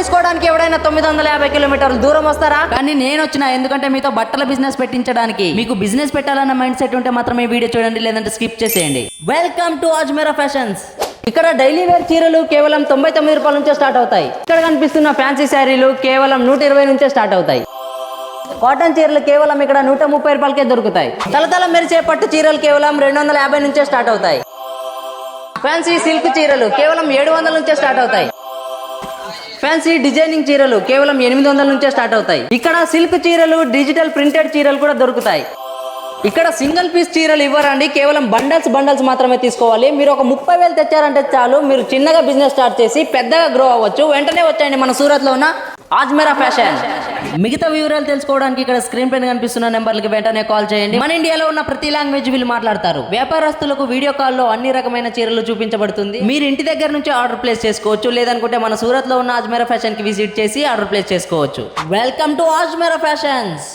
చూసుకోవడానికి ఎవడైనా 950 కిలోమీటర్లు దూరం వస్తారా? కానీ నేను వచ్చిన, ఎందుకంటే మీతో బట్టల బిజినెస్ పెట్టించడానికి. మీకు బిజినెస్ పెట్టాలన్న మైండ్ సెట్ ఉంటే మాత్రమే వీడియో చూడండి, లేదంటే స్కిప్ చేసేయండి. Welcome to Ajmeera fashions. ఇక్కడ డైలీ వేర్ చీరలు కేవలం 99 రూపాయల నుంచే స్టార్ట్ అవుతాయి. ఇక్కడ కనిపిస్తున్న ఫ్యాన్సీ శారీలు కేవలం 120 నుంచే స్టార్ట్ అవుతాయి. కాటన్ చీరలు కేవలం ఇక్కడ 130 రూపాయలకే దొరుకుతాయి. తలతల మెరిసే పట్టు చీరలు కేవలం 250 నుంచే స్టార్ట్ అవుతాయి. ఫ్యాన్సీ సిల్క్ చీరలు కేవలం 700 నుంచే స్టార్ట్ అవుతాయి. ఫ్యాన్సీ డిజైనింగ్ చీరలు కేవలం 800 నుంచే స్టార్ట్ అవుతాయి. ఇక్కడ సిల్క్ చీరలు, డిజిటల్ ప్రింటెడ్ చీరలు కూడా దొరుకుతాయి. ఇక్కడ సింగిల్ పీస్ చీరలు ఇవ్వరండి, కేవలం బండల్స్ మాత్రమే తీసుకోవాలి. మీరు ఒక 30,000 తెచ్చారంటే చాలు, మీరు చిన్నగా బిజినెస్ స్టార్ట్ చేసి పెద్దగా గ్రో అవ్వచ్చు. వెంటనే వచ్చాయండి మన సూరత్ లో ఉన్న అజ్మీరా ఫ్యాషన్. మిగతా వివరాలు తెలుసుకోవడానికి ఇక్కడ స్క్రీన్ పైన కనిపిస్తున్న నెంబర్లకి వెంటనే కాల్ చేయండి. మన ఇండియాలో ఉన్న ప్రతి లాంగ్వేజ్ వీళ్ళు మాట్లాడతారు. వ్యాపారస్తులకు వీడియో కాల్లో అన్ని రకమైన చీరలు చూపించబడుతుంది. మీరు ఇంటి దగ్గర నుంచి ఆర్డర్ ప్లేస్ చేసుకోవచ్చు, లేదనుకుంటే మన సూరత్ లో ఉన్న అజ్మీరా ఫ్యాషన్ కి విజిట్ చేసి ఆర్డర్ ప్లేస్ చేసుకోవచ్చు. Welcome to Ajmeera fashions.